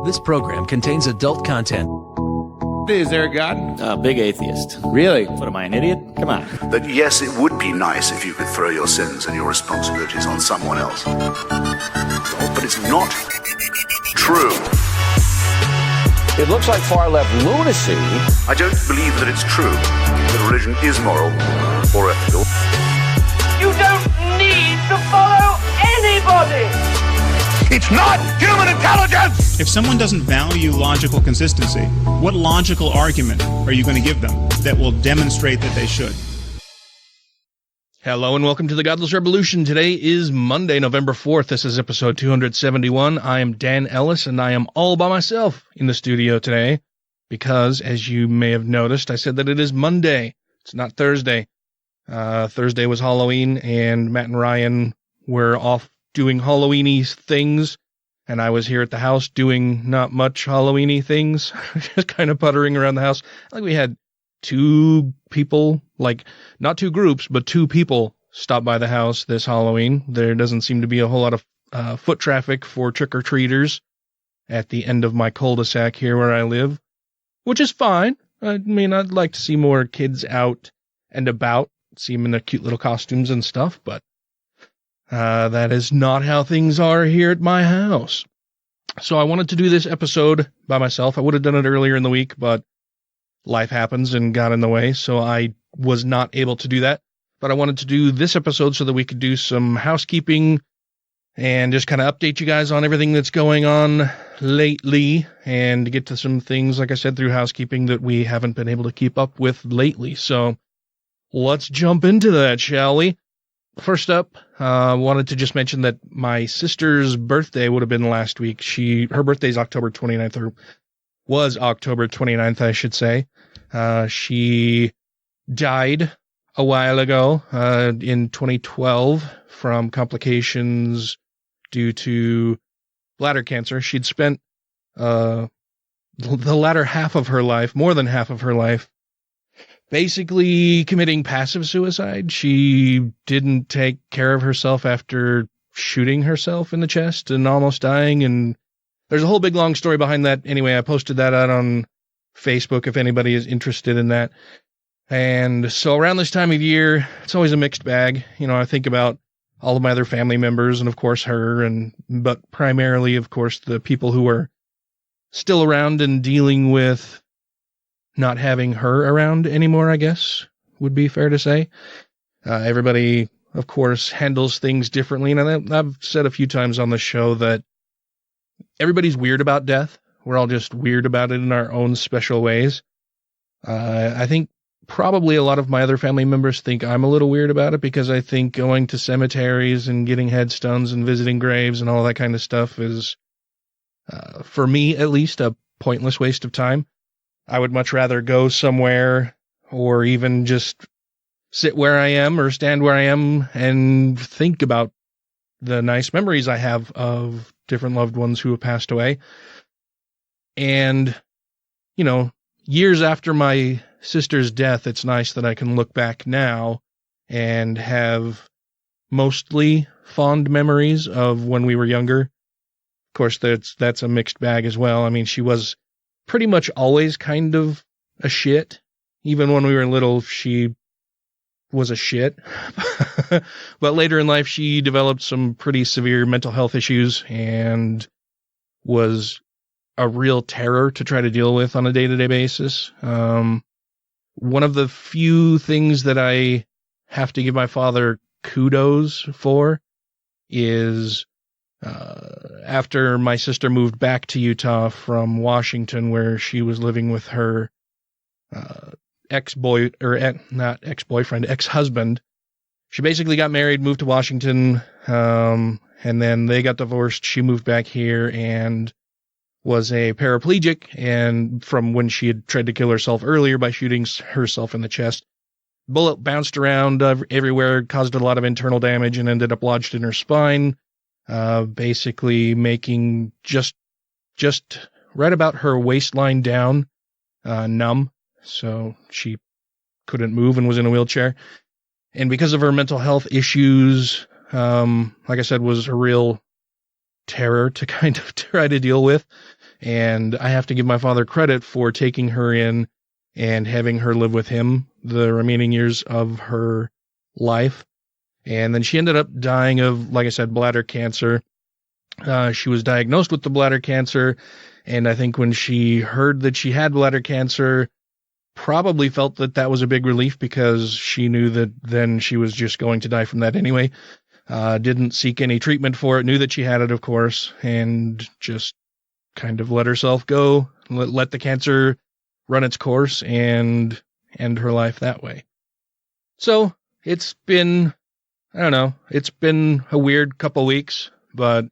This program contains adult content. Is there a God? Big atheist. Really? What am I, an idiot? Come on. That yes, it would be nice if you could throw your sins and your responsibilities on someone else. But it's not true. It looks like far-left lunacy. I don't believe that it's true that religion is moral or ethical. You don't need to follow anybody! It's not human intelligence! If someone doesn't value logical consistency, what logical argument are you going to give them that will demonstrate that they should? Hello and welcome to the Godless Rebelution. Today is Monday, November 4th. This is episode 271. I am Dan Ellis, and I am all by myself in the studio today because, as you may have noticed, I said that it is Monday. It's not Thursday. Thursday was Halloween, and Matt and Ryan were off doing Halloween-y things, and I was here at the house doing not much Halloween-y things, just kind of puttering around the house. Like we had two people, like not two groups, but two people stop by the house this Halloween. There doesn't seem to be a whole lot of foot traffic for trick-or-treaters at the end of my cul-de-sac here where I live, which is fine. I mean, I'd like to see more kids out and about, see them in their cute little costumes and stuff, but that is not how things are here at my house. So I wanted to do this episode by myself. I would have done it earlier in the week, but life happens and got in the way, so I was not able to do that. But I wanted to do this episode so that we could do some housekeeping and just kind of update you guys on everything that's going on lately and get to some things, like I said, through housekeeping that we haven't been able to keep up with lately. So let's jump into that, shall we? First up, wanted to just mention that my sister's birthday would have been last week. Her birthday's October 29th, or was October 29th, I should say. She died a while ago, in 2012 from complications due to bladder cancer. She'd spent, the latter half of her life, more than half of her life, basically committing passive suicide. She didn't take care of herself after shooting herself in the chest and almost dying, and there's a whole big long story behind that. Anyway, I posted that out on Facebook if anybody is interested in that. And so around this time of year, it's always a mixed bag. You know, I think about all of my other family members and, of course, her, but primarily, of course, the people who are still around and dealing with not having her around anymore, I guess, would be fair to say. Everybody, of course, handles things differently. And I've said a few times on the show that everybody's weird about death. We're all just weird about it in our own special ways. I think probably a lot of my other family members think I'm a little weird about it because I think going to cemeteries and getting headstones and visiting graves and all that kind of stuff is, for me at least, a pointless waste of time. I would much rather go somewhere or even just sit where I am or stand where I am and think about the nice memories I have of different loved ones who have passed away. And, you know, years after my sister's death, it's nice that I can look back now and have mostly fond memories of when we were younger. Of course, that's a mixed bag as well. I mean, she was pretty much always kind of a shit. Even when we were little, she was a shit. But later in life, she developed some pretty severe mental health issues and was a real terror to try to deal with on a day-to-day basis. One of the few things that I have to give my father kudos for is after my sister moved back to Utah from Washington, where she was living with her ex-husband, she basically got married, moved to Washington, and then they got divorced. She moved back here and was a paraplegic, and from when she had tried to kill herself earlier by shooting herself in the chest. Bullet bounced around everywhere, caused a lot of internal damage, and ended up lodged in her spine, basically making just right about her waistline down numb, so she couldn't move and was in a wheelchair. And because of her mental health issues, like I said, was a real terror to kind of try to deal with. And I have to give my father credit for taking her in and having her live with him the remaining years of her life. And then she ended up dying of, like I said, bladder cancer. She was diagnosed with the bladder cancer, and I think when she heard that she had bladder cancer, probably felt that that was a big relief because she knew that then she was just going to die from that anyway. Didn't seek any treatment for it, knew that she had it, of course, and just kind of let herself go, let the cancer run its course and end her life that way. So it's been, I don't know, it's been a weird couple weeks, but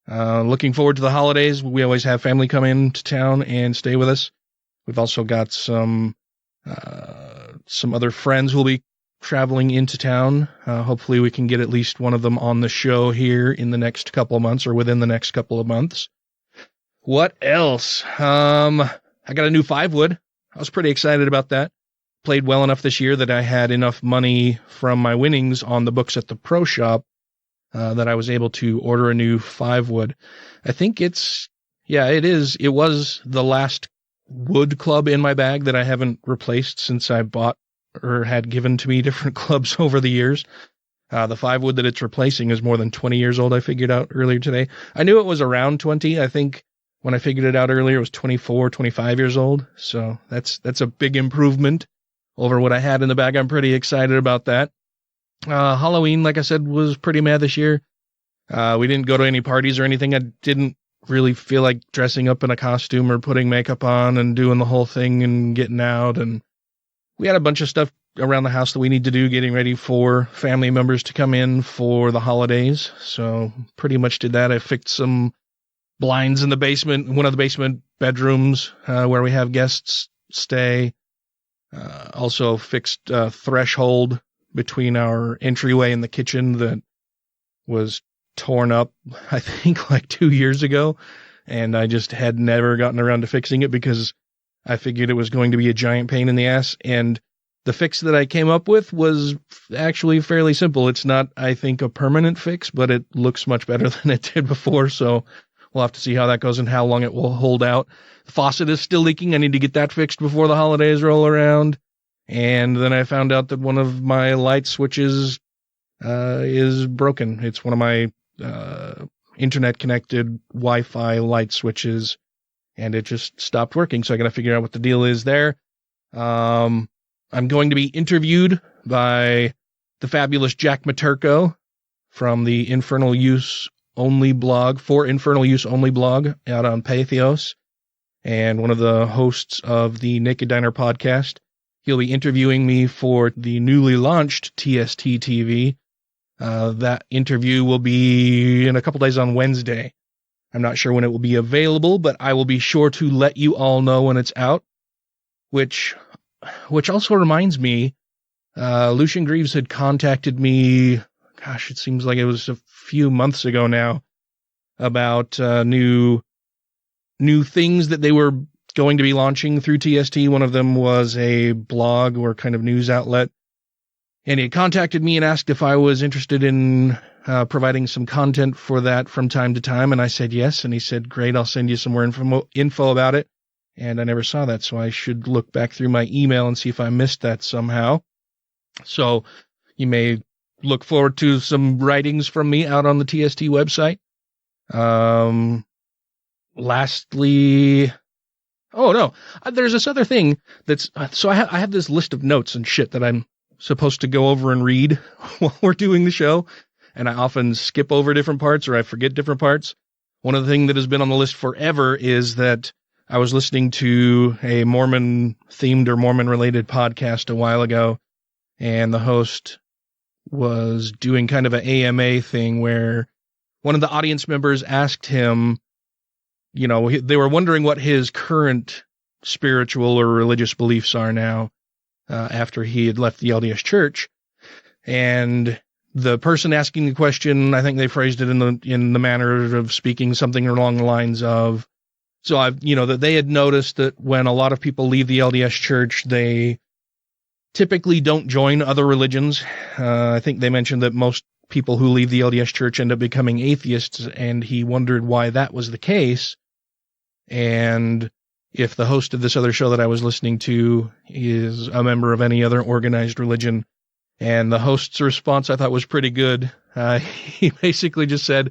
looking forward to the holidays. We always have family come into town and stay with us. We've also got some other friends who will be traveling into town. Hopefully we can get at least one of them on the show here in the next couple of months or within the next couple of months. What else? I got a new 5-wood. I was pretty excited about that. Played well enough this year that I had enough money from my winnings on the books at the pro shop that I was able to order a new 5-wood. I think it was the last wood club in my bag that I haven't replaced since I bought or had given to me different clubs over the years. The 5-wood that it's replacing is more than 20 years old, I figured out earlier today. I knew it was around 20. I think when I figured it out earlier, it was 24, 25 years old. So that's a big improvement over what I had in the bag. I'm pretty excited about that. Halloween, like I said, was pretty mad this year. We didn't go to any parties or anything. I didn't really feel like dressing up in a costume or putting makeup on and doing the whole thing and getting out. And we had a bunch of stuff around the house that we need to do, getting ready for family members to come in for the holidays. So pretty much did that. I fixed some blinds in the basement, one of the basement bedrooms where we have guests stay. Also fixed a threshold between our entryway and the kitchen that was torn up, I think, like 2 years ago. And I just had never gotten around to fixing it because I figured it was going to be a giant pain in the ass. And the fix that I came up with was actually fairly simple. It's not, I think, a permanent fix, but it looks much better than it did before. So we'll have to see how that goes and how long it will hold out. The faucet is still leaking. I need to get that fixed before the holidays roll around. And then I found out that one of my light switches is broken. It's one of my internet-connected Wi-Fi light switches, and it just stopped working. So I got to figure out what the deal is there. I'm going to be interviewed by the fabulous Jack Materko from the Infernal Use Only blog, for Infernal Use Only blog out on Pathos, and one of the hosts of the Naked Diner podcast. He'll be interviewing me for the newly launched TST TV. That interview will be in a couple days on Wednesday. I'm not sure when it will be available, but I will be sure to let you all know when it's out. Which also reminds me, Lucian Greaves had contacted me, gosh, it seems like it was a few months ago now, about new things that they were going to be launching through TST. One of them was a blog or kind of news outlet. And he contacted me and asked if I was interested in providing some content for that from time to time. And I said yes. And he said, great, I'll send you some more info about it. And I never saw that, so I should look back through my email and see if I missed that somehow. So you may look forward to some writings from me out on the TST website. Lastly, oh no, there's this other thing that's, so I have this list of notes and shit that I'm supposed to go over and read while we're doing the show. And I often skip over different parts or I forget different parts. One of the things that has been on the list forever is that I was listening to a Mormon-themed or Mormon-related podcast a while ago, and the host was doing kind of an AMA thing where one of the audience members asked him, you know, they were wondering what his current spiritual or religious beliefs are now after he had left the LDS Church. And the person asking the question, I think they phrased it in the manner of speaking something along the lines of, so that they had noticed that when a lot of people leave the LDS Church, they typically don't join other religions. I think they mentioned that most people who leave the LDS Church end up becoming atheists, and he wondered why that was the case. and if the host of this other show that I was listening to is a member of any other organized religion. And the host's response I thought was pretty good. He basically just said,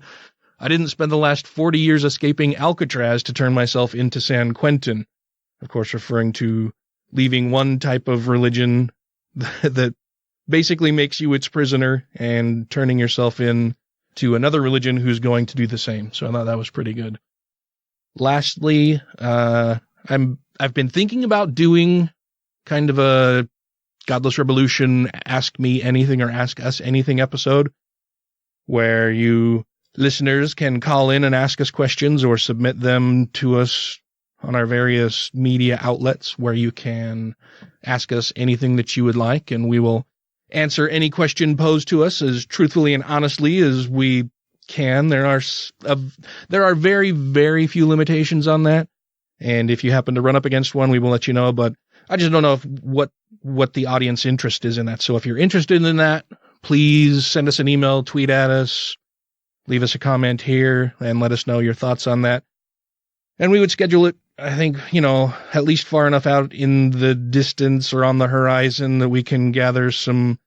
I didn't spend the last 40 years escaping Alcatraz to turn myself into San Quentin. Of course, referring to leaving one type of religion that basically makes you its prisoner and turning yourself in to another religion who's going to do the same. So I thought that was pretty good. Lastly, I've been thinking about doing kind of a Godless Rebelution Ask Me Anything or Ask Us Anything episode where you listeners can call in and ask us questions or submit them to us on our various media outlets where you can ask us anything that you would like, and we will answer any question posed to us as truthfully and honestly as we can. There are very, very few limitations on that, and if you happen to run up against one, we will let you know, but I just don't know what the audience interest is in that. So if you're interested in that, please send us an email, tweet at us, leave us a comment here, and let us know your thoughts on that. And we would schedule it, I think, at least far enough out in the distance or on the horizon that we can gather some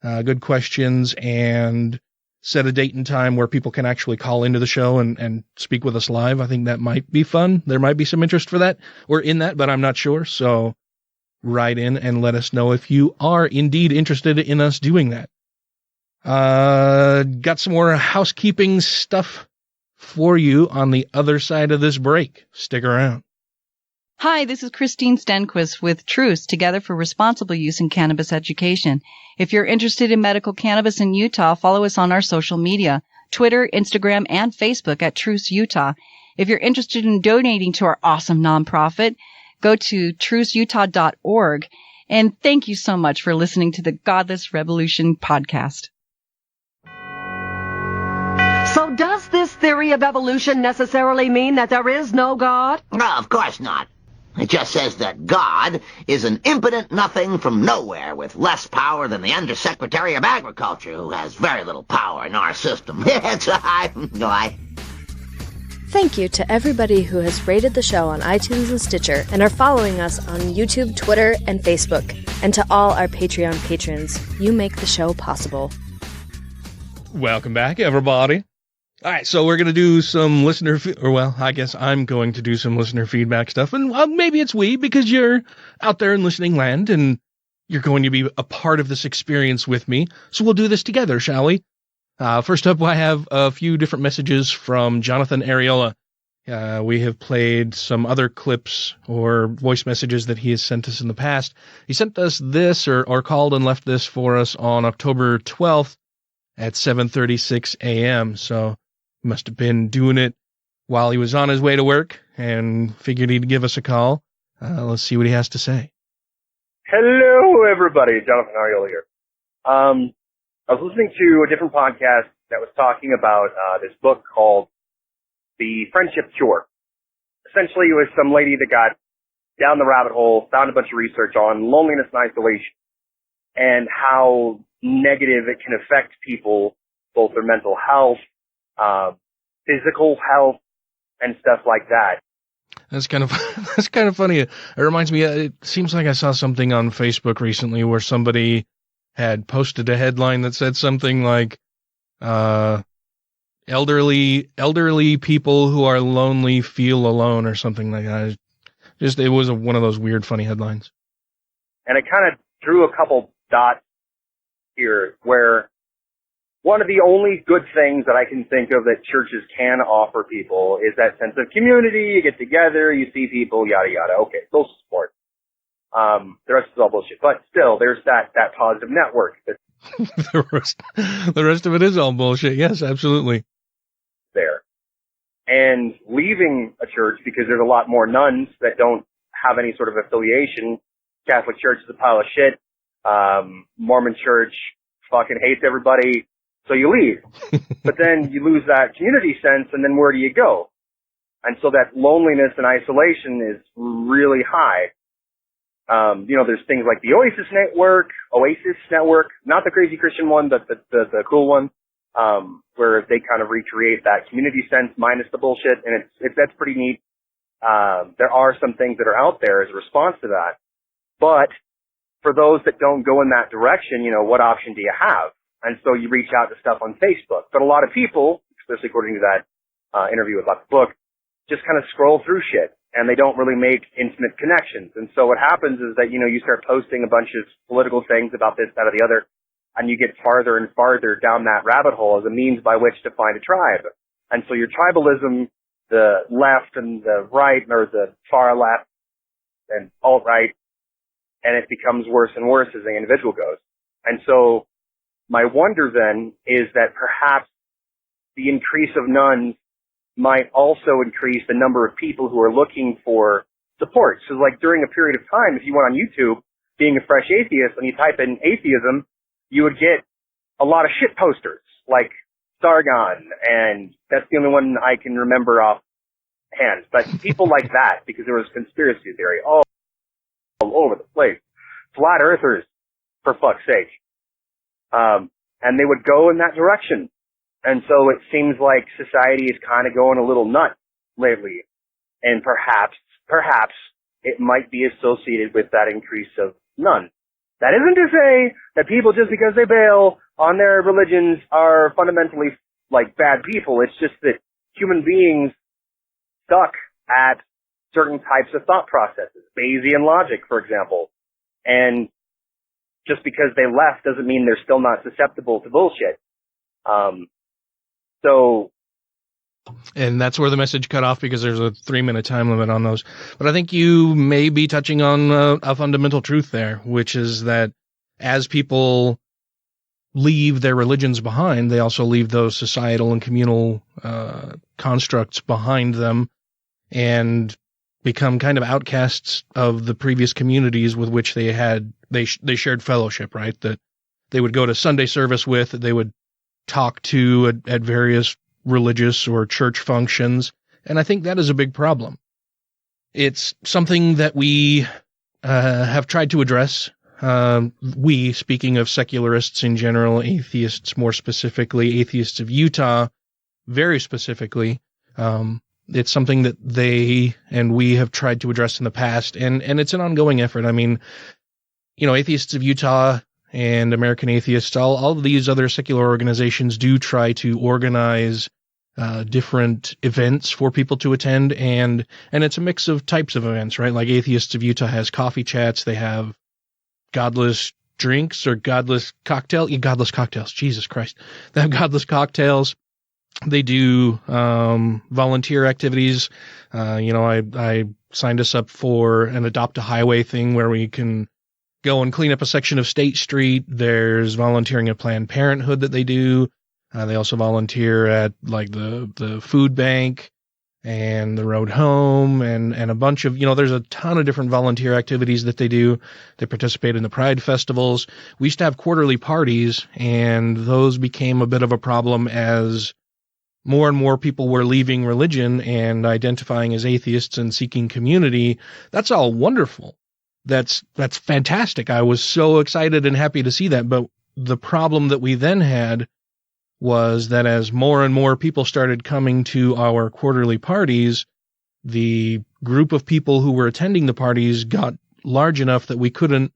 good questions and set a date and time where people can actually call into the show and speak with us live. I think that might be fun. There might be some interest for that or in that, but I'm not sure. So write in and let us know if you are indeed interested in us doing that. Got some more housekeeping stuff for you on the other side of this break. Stick around. Hi, this is Christine Stenquist with Truce, Together for Responsible Use in Cannabis Education. If you're interested in medical cannabis in Utah, follow us on our social media, Twitter, Instagram, and Facebook at Truce Utah. If you're interested in donating to our awesome nonprofit, go to truceutah.org. And thank you so much for listening to the Godless Rebelution podcast. So does this theory of evolution necessarily mean that there is no God? No, of course not. It just says that God is an impotent nothing from nowhere with less power than the Undersecretary of Agriculture, who has very little power in our system. It's a lie. Thank you to everybody who has rated the show on iTunes and Stitcher and are following us on YouTube, Twitter, and Facebook. And to all our Patreon patrons, you make the show possible. Welcome back, everybody. All right, so we're going to do some I guess I'm going to do some listener feedback stuff. And maybe it's we, because you're out there in listening land and you're going to be a part of this experience with me. So we'll do this together, shall we? First up, I have a few different messages from Jonathan Ariola. We have played some other clips or voice messages that he has sent us in the past. He sent us this or called and left this for us on October 12th at 7:36 a.m. So he must have been doing it while he was on his way to work and figured he'd give us a call. Let's see what he has to say. Hello, everybody. Jonathan Ariola here. I was listening to a different podcast that was talking about this book called The Friendship Cure. Essentially, it was some lady that got down the rabbit hole, found a bunch of research on loneliness and isolation and how negative it can affect people, both their mental health, physical health, and stuff like that. That's kind of funny. It reminds me, it seems like I saw something on Facebook recently where somebody had posted a headline that said something like, elderly people who are lonely feel alone or something like that. It was one of those weird, funny headlines. And it kind of drew a couple dots here where one of the only good things that I can think of that churches can offer people is that sense of community. You get together, you see people, yada, yada. Okay, social support. The rest is all bullshit. But still, there's that positive network. The rest of it is all bullshit. Yes, absolutely. There. And leaving a church, because there's a lot more nuns that don't have any sort of affiliation. Catholic Church is a pile of shit. Mormon Church fucking hates everybody. So you leave. But then you lose that community sense, and then where do you go? And so that loneliness and isolation is really high. There's things like the Oasis Network, not the crazy Christian one, but the cool one, where they kind of recreate that community sense minus the bullshit, and that's pretty neat. There are some things that are out there as a response to that. But for those that don't go in that direction, what option do you have? And so you reach out to stuff on Facebook. But a lot of people, especially according to that interview with Buck's book, just kind of scroll through shit, and they don't really make intimate connections. And so what happens is that, you start posting a bunch of political things about this, that, or the other, and you get farther and farther down that rabbit hole as a means by which to find a tribe. And so your tribalism, the left and the right, or the far left and alt-right, and it becomes worse and worse as the individual goes. And so my wonder then is that perhaps the increase of nuns might also increase the number of people who are looking for support. So like during a period of time, if you went on YouTube, being a fresh atheist, and you type in atheism, you would get a lot of shit posters, like Sargon, and that's the only one I can remember offhand. But people like that, because there was conspiracy theory all over the place. Flat earthers, for fuck's sake. And they would go in that direction. And so it seems like society is kind of going a little nuts lately. And perhaps it might be associated with that increase of nuns. That isn't to say that people, just because they bail on their religions, are fundamentally like bad people. It's just that human beings stuck at certain types of thought processes, Bayesian logic, for example. And just because they left doesn't mean they're still not susceptible to bullshit. And that's where the message cut off, because there's a 3-minute time limit on those. But I think you may be touching on a fundamental truth there, which is that as people leave their religions behind, they also leave those societal and communal constructs behind them and become kind of outcasts of the previous communities with which they shared fellowship, right? That they would go to Sunday service with, that they would talk to at various religious or church functions. And I think that is a big problem. It's something that we have tried to address. We, speaking of secularists in general, atheists more specifically, atheists of Utah very specifically, it's something that they and we have tried to address in the past, and it's an ongoing effort. I mean, atheists of Utah and American Atheists, all of these other secular organizations do try to organize different events for people to attend, and it's a mix of types of events, right? Like Atheists of Utah has coffee chats, they have godless drinks or godless cocktails. Godless cocktails, Jesus Christ. They have godless cocktails. They do volunteer activities. I signed us up for an Adopt a Highway thing where we can go and clean up a section of State Street. There's volunteering at Planned Parenthood that they do. They also volunteer at like the food bank and the road home and a bunch of, there's a ton of different volunteer activities that they do. They participate in the Pride festivals. We used to have quarterly parties, and those became a bit of a problem as more and more people were leaving religion and identifying as atheists and seeking community. That's all wonderful. That's fantastic. I was so excited and happy to see that. But the problem that we then had was that as more and more people started coming to our quarterly parties, the group of people who were attending the parties got large enough that we couldn't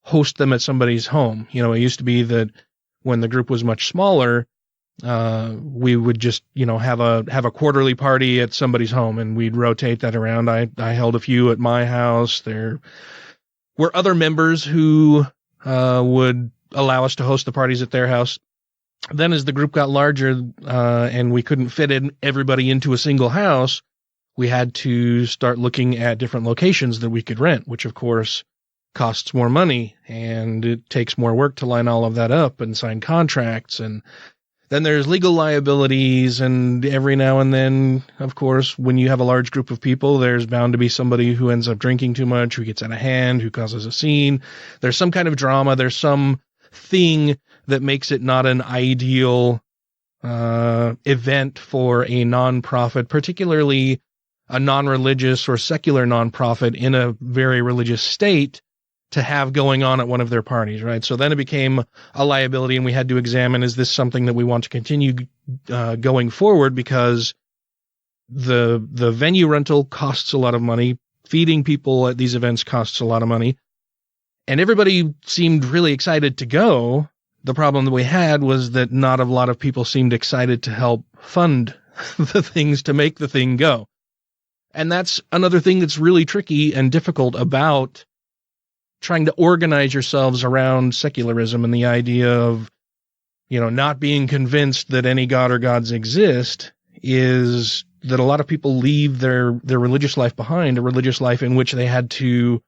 host them at somebody's home. It used to be that when the group was much smaller, we would just, have a quarterly party at somebody's home, and we'd rotate that around. I held a few at my house. There were other members who would allow us to host the parties at their house. Then as the group got larger and we couldn't fit everybody into a single house, we had to start looking at different locations that we could rent, which of course costs more money, and it takes more work to line all of that up and sign contracts. And then there's legal liabilities, and every now and then, of course, when you have a large group of people, there's bound to be somebody who ends up drinking too much, who gets out of hand, who causes a scene. There's some kind of drama. There's some thing that makes it not an ideal event for a nonprofit, particularly a non-religious or secular nonprofit in a very religious state, to have going on at one of their parties, right? So then it became a liability, and we had to examine, is this something that we want to continue going forward? Because the venue rental costs a lot of money. Feeding people at these events costs a lot of money. And everybody seemed really excited to go. The problem that we had was that not a lot of people seemed excited to help fund the things to make the thing go. And that's another thing that's really tricky and difficult about trying to organize yourselves around secularism and the idea of, not being convinced that any god or gods exist, is that a lot of people leave their religious life behind, a religious life in which they had to,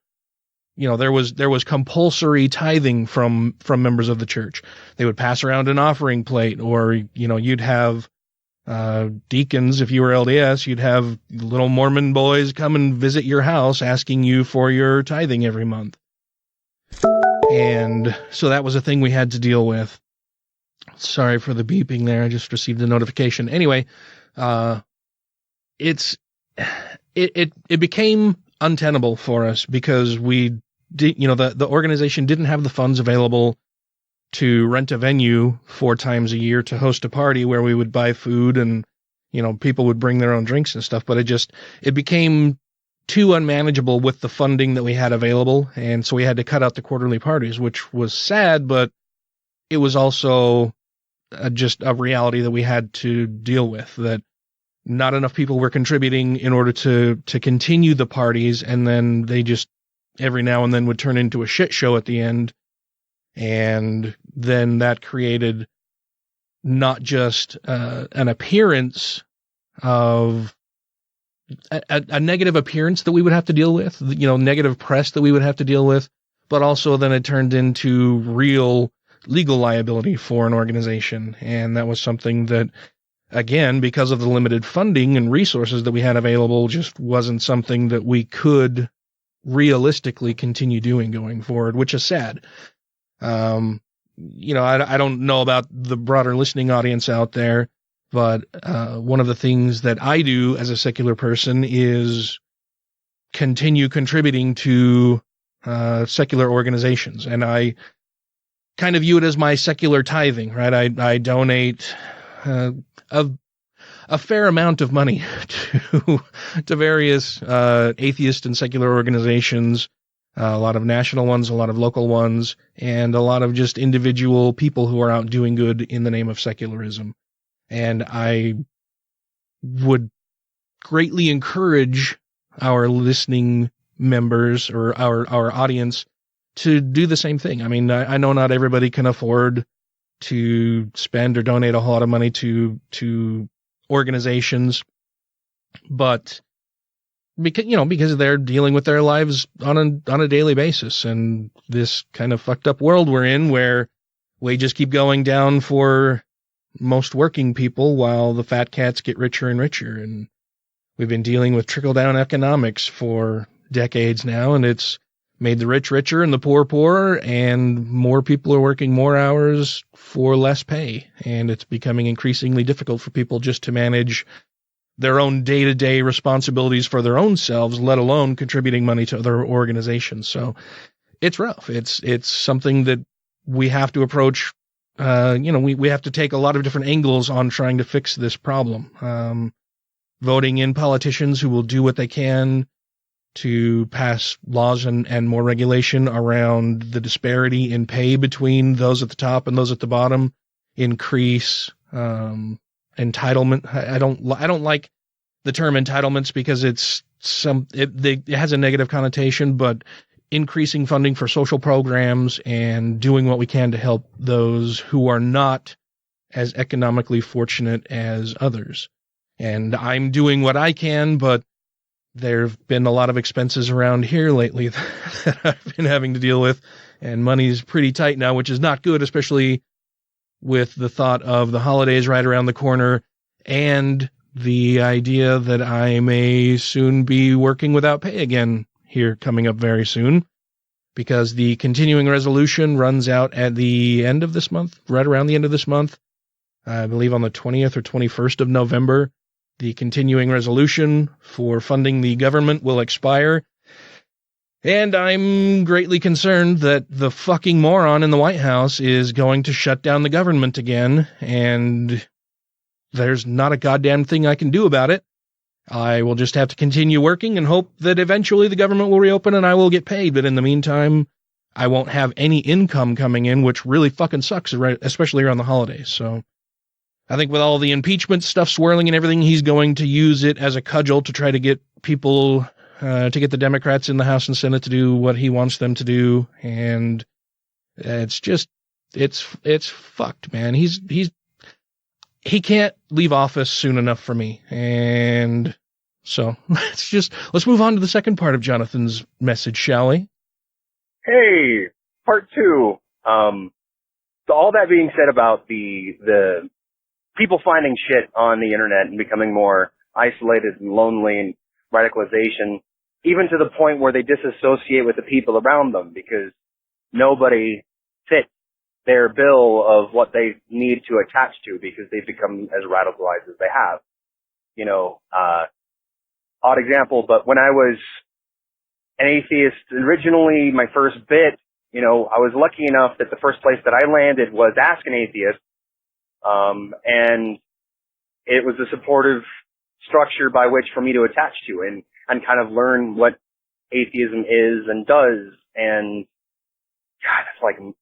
there was compulsory tithing from members of the church. They would pass around an offering plate, or, you'd have deacons. If you were LDS, you'd have little Mormon boys come and visit your house asking you for your tithing every month. And so that was a thing we had to deal with. Sorry for the beeping there. I just received a notification. Anyway, it became untenable for us because we did, the organization didn't have the funds available to rent a venue 4 times a year to host a party where we would buy food and, people would bring their own drinks and stuff. But it became too unmanageable with the funding that we had available. And so we had to cut out the quarterly parties, which was sad, but it was also just a reality that we had to deal with, that not enough people were contributing in order to continue the parties. And then they just every now and then would turn into a shit show at the end. And then that created not just an appearance of a negative appearance that we would have to deal with, negative press that we would have to deal with, but also then it turned into real legal liability for an organization. And that was something that, again, because of the limited funding and resources that we had available, just wasn't something that we could realistically continue doing going forward, which is sad. I don't know about the broader listening audience out there, but one of the things that I do as a secular person is continue contributing to secular organizations. And I kind of view it as my secular tithing, right? I donate a fair amount of money to various atheist and secular organizations, a lot of national ones, a lot of local ones, and a lot of just individual people who are out doing good in the name of secularism. And I would greatly encourage our listening members or our audience to do the same thing. I mean, I know not everybody can afford to spend or donate a whole lot of money to organizations, but because they're dealing with their lives on a daily basis, and this kind of fucked up world we're in, where wages keep going down for most working people while the fat cats get richer and richer. And we've been dealing with trickle down economics for decades now, and it's made the rich richer and the poor poorer, and more people are working more hours for less pay. And it's becoming increasingly difficult for people just to manage their own day-to-day responsibilities for their own selves, let alone contributing money to other organizations. So it's rough. It's something that we have to approach. We have to take a lot of different angles on trying to fix this problem. Voting in politicians who will do what they can to pass laws and more regulation around the disparity in pay between those at the top and those at the bottom, increase entitlement. I don't like the term entitlements because it has a negative connotation, but increasing funding for social programs and doing what we can to help those who are not as economically fortunate as others. And I'm doing what I can, but there have been a lot of expenses around here lately that I've been having to deal with, and money's pretty tight now, which is not good, especially with the thought of the holidays right around the corner and the idea that I may soon be working without pay again here coming up very soon, because the continuing resolution runs out at the end of this month, right around the end of this month. I believe on the 20th or 21st of November. The continuing resolution for funding the government will expire. And I'm greatly concerned that the fucking moron in the White House is going to shut down the government again, and there's not a goddamn thing I can do about it. I will just have to continue working and hope that eventually the government will reopen and I will get paid. But in the meantime, I won't have any income coming in, which really fucking sucks, right? Especially around the holidays. So I think with all the impeachment stuff swirling and everything, he's going to use it as a cudgel to try to get people, to get the Democrats in the House and Senate to do what he wants them to do. And it's just, it's fucked, man. He can't leave office soon enough for me. And so let's move on to the second part of Jonathan's message, shall we? Hey, part two. So all that being said about the people finding shit on the internet and becoming more isolated and lonely and radicalization, even to the point where they disassociate with the people around them because nobody fits their bill of what they need to attach to because they've become as radicalized as they have. You know, odd example, but when I was an atheist originally, my first bit, you know, I was lucky enough that the first place that I landed was Ask an Atheist. And it was a supportive structure by which for me to attach to and kind of learn what atheism is and does. And God, that's like 9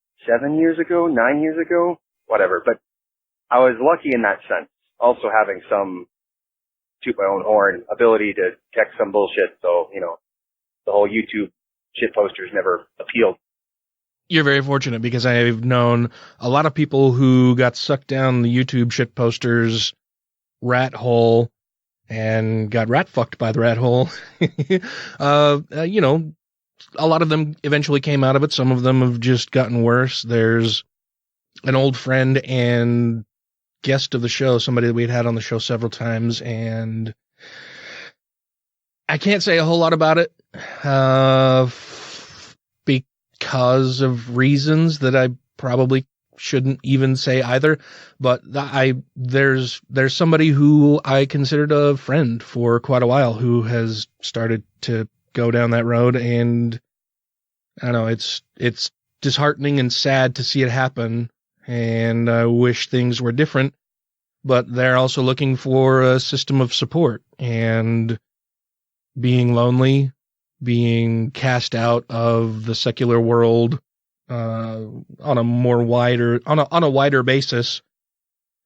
years ago, whatever. But I was lucky in that sense. Also having some toot my own horn ability to check some bullshit. So, you know, the whole YouTube shit posters never appealed. You're very fortunate because I've known a lot of people who got sucked down the YouTube shit posters rat hole and got rat fucked by the rat hole. You know, a lot of them eventually came out of it. Some of them have just gotten worse. There's an old friend and guest of the show, somebody that we'd had on the show several times, and I can't say a whole lot about it because of reasons that I probably shouldn't even say either. But there's somebody who I considered a friend for quite a while who has started to go down that road, and I don't know, it's disheartening and sad to see it happen, and I wish things were different, but they're also looking for a system of support, and being lonely, being cast out of the secular world on a wider basis.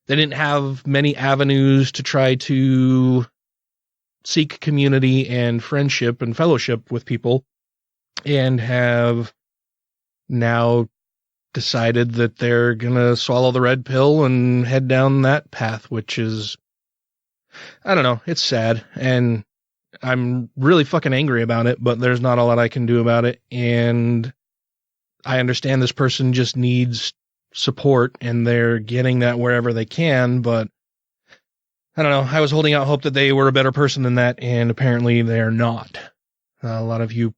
They didn't have many avenues to try to seek community and friendship and fellowship with people, and have now decided that they're gonna swallow the red pill and head down that path, which is, I don't know, it's sad, and I'm really fucking angry about it, but there's not a lot I can do about it, and I understand this person just needs support, and they're getting that wherever they can, but I don't know, I was holding out hope that they were a better person than that, and apparently they're not. A lot of you,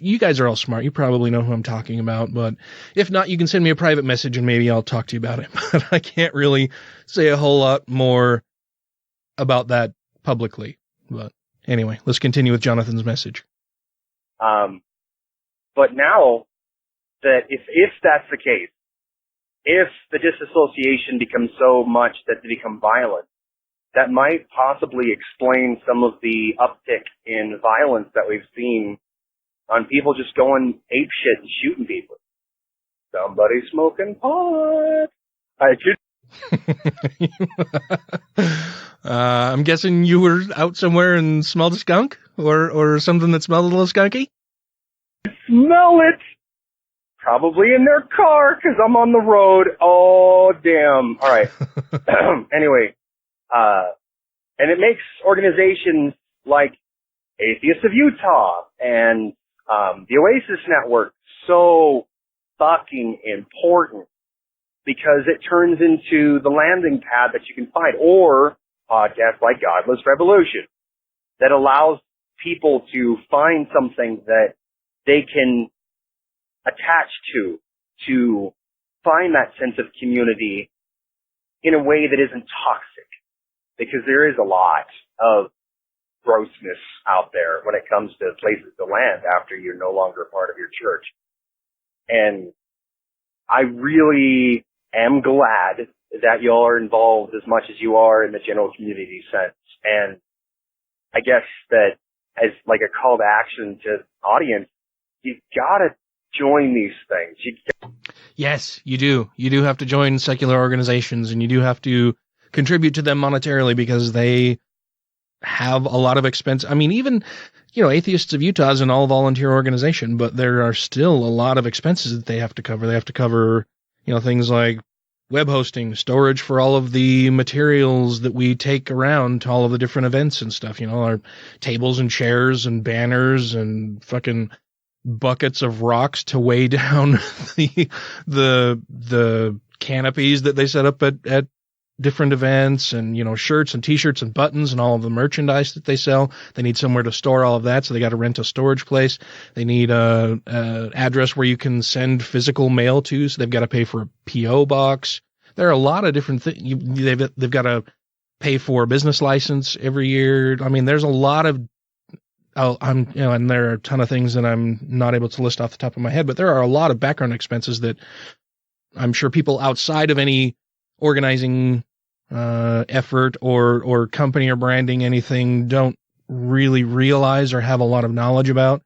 you guys are all smart, you probably know who I'm talking about, but if not, you can send me a private message and maybe I'll talk to you about it, but I can't really say a whole lot more about that publicly. But anyway, let's continue with Jonathan's message. But now that if that's the case, if the disassociation becomes so much that they become violent, that might possibly explain some of the uptick in violence that we've seen on people just going apeshit and shooting people. Somebody smoking pot. I'm guessing you were out somewhere and smelled a skunk or something that smelled a little skunky? Smell it! Probably in their car because I'm on the road. Oh, damn. All right. Anyway, and it makes organizations like Atheists of Utah and the Oasis Network so fucking important because it turns into the landing pad that you can find, or podcasts like Godless Rebelution that allows people to find something that they can attach to find that sense of community in a way that isn't toxic, because there is a lot of grossness out there when it comes to places to land after you're no longer part of your church. And I really am glad that y'all are involved as much as you are in the general community sense. And I guess that as like a call to action to audience, you gotta join these things. Yes, you do. You do have to join secular organizations, and you do have to contribute to them monetarily because they have a lot of expense. I mean, even, Atheists of Utah is an all-volunteer organization, but there are still a lot of expenses that they have to cover. They have to cover, things like web hosting, storage for all of the materials that we take around to all of the different events and stuff, our tables and chairs and banners and fucking buckets of rocks to weigh down the canopies that they set up at different events, and shirts and t-shirts and buttons and all of the merchandise that they sell. They need somewhere to store all of that, so they got to rent a storage place. They need a address where you can send physical mail to, so they've got to pay for a PO box. There are a lot of different things. They've got to pay for a business license every year. I mean, there's a lot of and there are a ton of things that I'm not able to list off the top of my head, but there are a lot of background expenses that I'm sure people outside of any organizing effort or company or branding anything don't really realize or have a lot of knowledge about.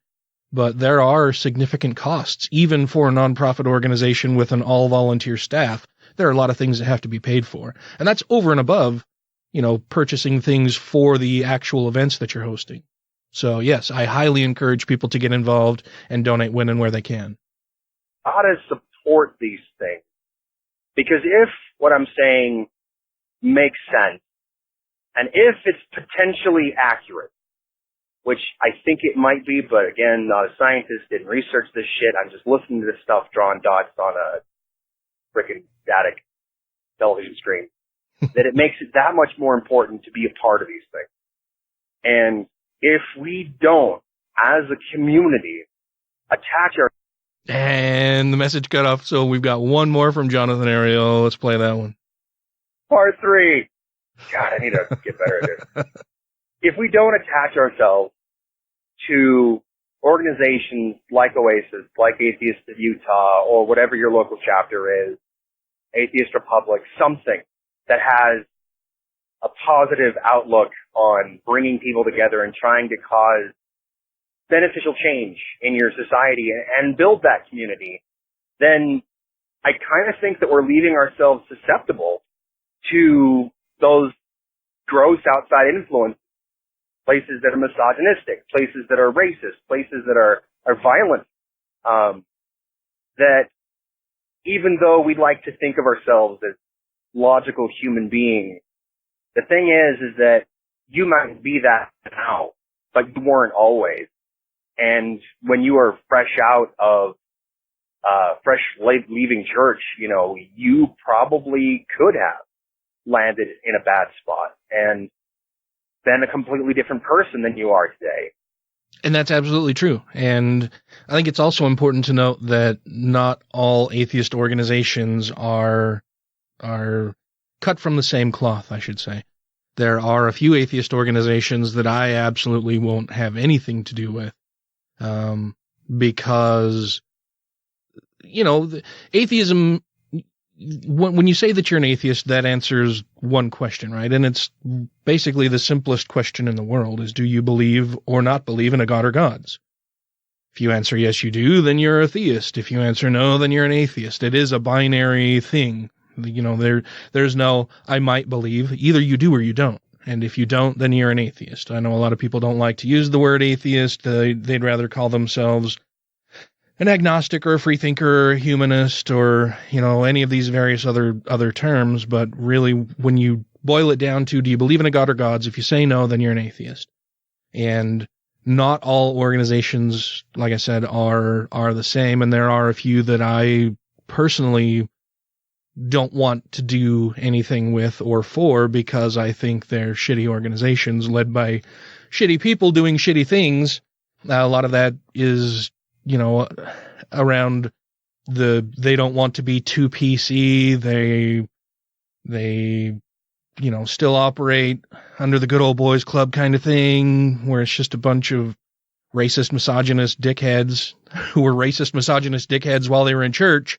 But there are significant costs, even for a nonprofit organization with an all-volunteer staff. There are a lot of things that have to be paid for. And that's over and above, purchasing things for the actual events that you're hosting. So, yes, I highly encourage people to get involved and donate when and where they can. How to support these things. Because if what I'm saying makes sense, and if it's potentially accurate, which I think it might be, but again, not a scientist, didn't research this shit, I'm just listening to this stuff, drawing dots on a frickin' static television screen, that it makes it that much more important to be a part of these things. And if we don't, as a community, attach our... And the message cut off, so we've got one more from Jonathan Ariel. Let's play that one. Part 3. God, I need to get better at this. If we don't attach ourselves to organizations like Oasis, like Atheists of Utah, or whatever your local chapter is, Atheist Republic, something that has a positive outlook on bringing people together and trying to cause beneficial change in your society and build that community, then I kind of think that we're leaving ourselves susceptible to those gross outside influences, places that are misogynistic, places that are racist, places that are violent, that even though we'd like to think of ourselves as logical human beings, the thing is that you might be that now, but you weren't always. And when you are fresh out of, leaving church, you probably could have landed in a bad spot and been a completely different person than you are today. And that's absolutely true. And I think it's also important to note that not all atheist organizations are cut from the same cloth, I should say. There are a few atheist organizations that I absolutely won't have anything to do with. Because, atheism, when you say that you're an atheist, that answers one question, right? And it's basically the simplest question in the world is, do you believe or not believe in a god or gods? If you answer yes, you do, then you're a theist. If you answer no, then you're an atheist. It is a binary thing. There's no, I might believe. Either you do or you don't. And if you don't, then you're an atheist. I know a lot of people don't like to use the word atheist. They'd rather call themselves an agnostic or a free thinker or a humanist or, any of these various other terms. But really, when you boil it down to, do you believe in a god or gods? If you say no, then you're an atheist. And not all organizations, like I said, are the same. And there are a few that I personally don't want to do anything with or for because I think they're shitty organizations led by shitty people doing shitty things. A lot of that is, around they don't want to be too PC. They still operate under the good old boys club kind of thing where it's just a bunch of racist, misogynist dickheads who were racist, misogynist dickheads while they were in church.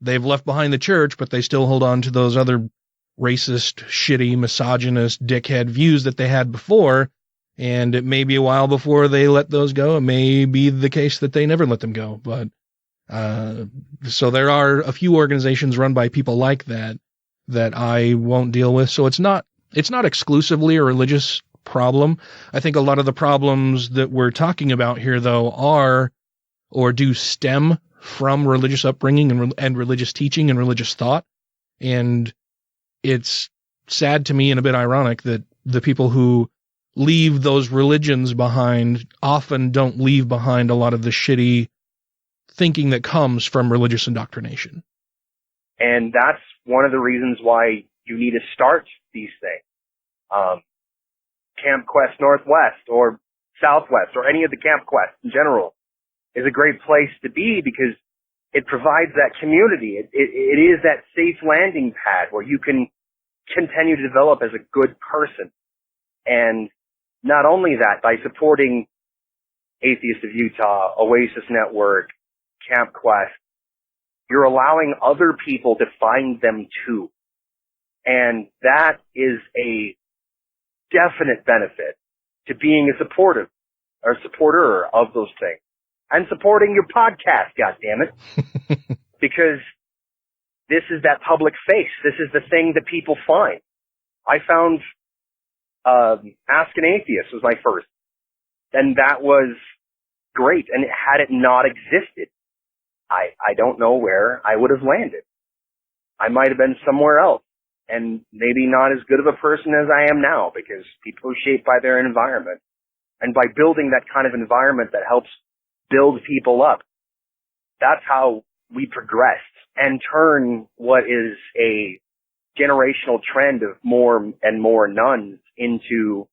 They've left behind the church, but they still hold on to those other racist, shitty, misogynist, dickhead views that they had before. And it may be a while before they let those go. It may be the case that they never let them go. But so there are a few organizations run by people like that I won't deal with. So it's not exclusively a religious problem. I think a lot of the problems that we're talking about here, though, are or do stem from religious upbringing and religious teaching and religious thought. And it's sad to me and a bit ironic that the people who leave those religions behind often don't leave behind a lot of the shitty thinking that comes from religious indoctrination. And that's one of the reasons why you need to start these things. Camp Quest Northwest or Southwest or any of the Camp Quests in general is a great place to be because it provides that community. It is that safe landing pad where you can continue to develop as a good person. And not only that, by supporting Atheist of Utah, Oasis Network, Camp Quest, you're allowing other people to find them too. And that is a definite benefit to being a supporter of those things. And supporting your podcast, goddammit. Because this is that public face. This is the thing that people find. I found Ask an Atheist was my first. And that was great. And had it not existed, I don't know where I would have landed. I might have been somewhere else. And maybe not as good of a person as I am now, because people are shaped by their environment. And by building that kind of environment that helps build people up, that's how we progressed and turn what is a generational trend of more and more nuns into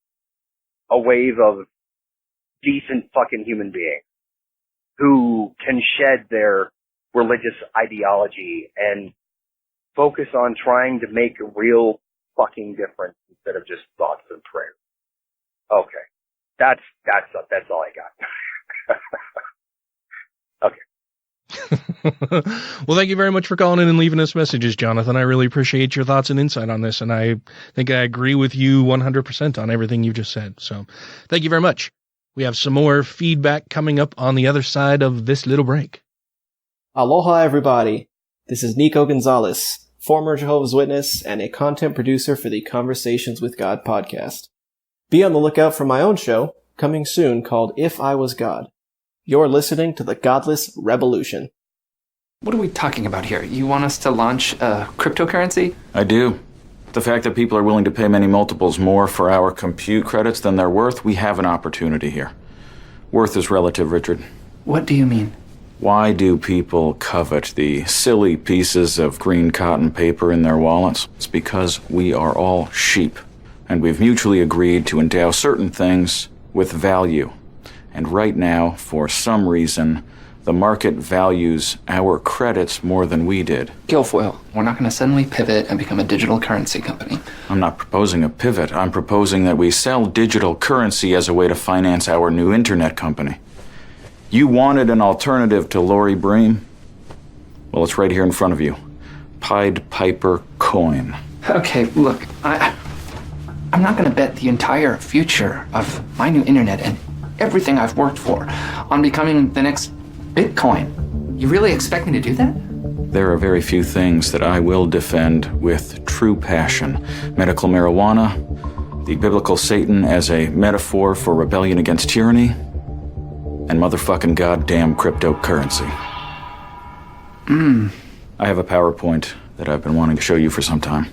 a wave of decent fucking human beings who can shed their religious ideology and focus on trying to make a real fucking difference instead of just thoughts and prayers. Okay. That's all I got. Okay. Well, thank you very much for calling in and leaving us messages, Jonathan. I really appreciate your thoughts and insight on this, and I think I agree with you 100% on everything you've just said. So thank you very much. We have some more feedback coming up on the other side of this little break. Aloha, everybody. This is Nico Gonzalez, former Jehovah's Witness and a content producer for the Conversations with God podcast. Be on the lookout for my own show, coming soon, called If I Was God. You're listening to the Godless Rebelution. What are we talking about here? You want us to launch a cryptocurrency? I do. The fact that people are willing to pay many multiples more for our compute credits than they're worth, we have an opportunity here. Worth is relative, Richard. What do you mean? Why do people covet the silly pieces of green cotton paper in their wallets? It's because we are all sheep, and we've mutually agreed to endow certain things with value. And right now, for some reason, the market values our credits more than we did. Guilfoyle, we're not going to suddenly pivot and become a digital currency company. I'm not proposing a pivot. I'm proposing that we sell digital currency as a way to finance our new internet company. You wanted an alternative to Lori Bream? Well, it's right here in front of you. Pied Piper Coin. Okay, look, I'm not going to bet the entire future of my new internet and everything I've worked for on becoming the next Bitcoin. You really expect me to do that? There are very few things that I will defend with true passion. Medical marijuana, the biblical Satan as a metaphor for rebellion against tyranny, and motherfucking goddamn cryptocurrency. I have a PowerPoint that I've been wanting to show you for some time.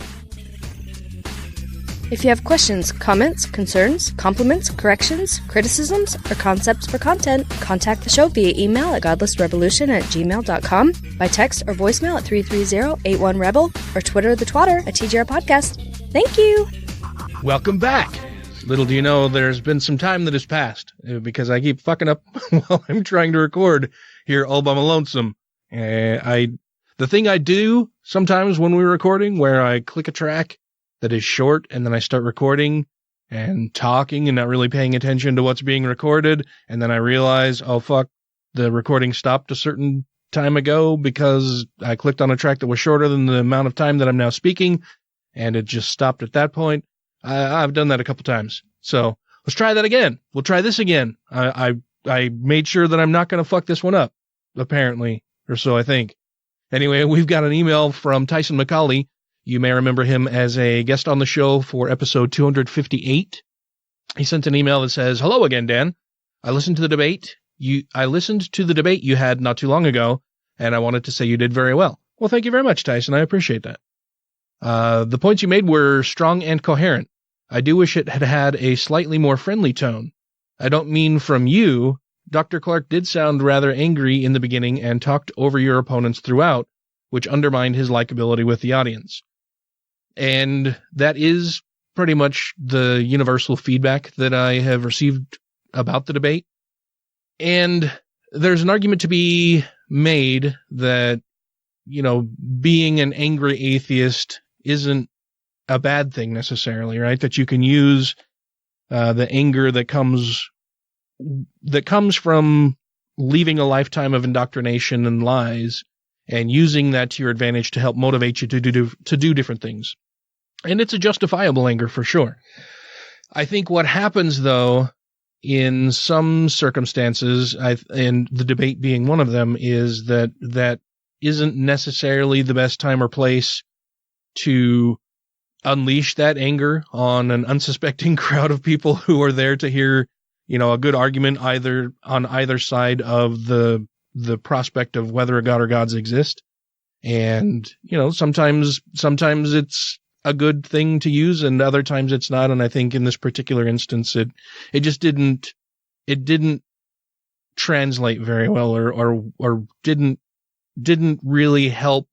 If you have questions, comments, concerns, compliments, corrections, criticisms, or concepts for content, contact the show via email at godlessrebelution@gmail.com, by text or voicemail at 330-81-REBEL, or Twitter the twatter at TGR Podcast. Thank you! Welcome back! Little do you know, there's been some time that has passed, because I keep fucking up while I'm trying to record here all by my lonesome. The thing I do sometimes when we're recording, where I click a track that is short, and then I start recording and talking and not really paying attention to what's being recorded, and then I realize, oh fuck, the recording stopped a certain time ago because I clicked on a track that was shorter than the amount of time that I'm now speaking, and it just stopped at that point. I've done that a couple times. So let's try that again. We'll try this again. I made sure that I'm not going to fuck this one up, apparently, or so I think. Anyway, we've got an email from Tyson McCauley. You may remember him as a guest on the show for episode 258. He sent an email that says, "Hello again, Dan. I listened to the debate you had not too long ago, and I wanted to say you did very well." Well, thank you very much, Tyson. I appreciate that. The points you made were strong and coherent. I do wish it had had a slightly more friendly tone. I don't mean from you. Dr. Clark did sound rather angry in the beginning and talked over your opponents throughout, which undermined his likability with the audience. And that is pretty much the universal feedback that I have received about the debate. And there's an argument to be made that, being an angry atheist isn't a bad thing necessarily, right? That you can use the anger that comes from leaving a lifetime of indoctrination and lies and using that to your advantage to help motivate you to do different things. And it's a justifiable anger for sure. I think what happens, though, in some circumstances, and the debate being one of them, is that isn't necessarily the best time or place to unleash that anger on an unsuspecting crowd of people who are there to hear, a good argument on either side of the prospect of whether a god or gods exist. And, sometimes it's a good thing to use and other times it's not. And I think in this particular instance, it just didn't translate very well or didn't really help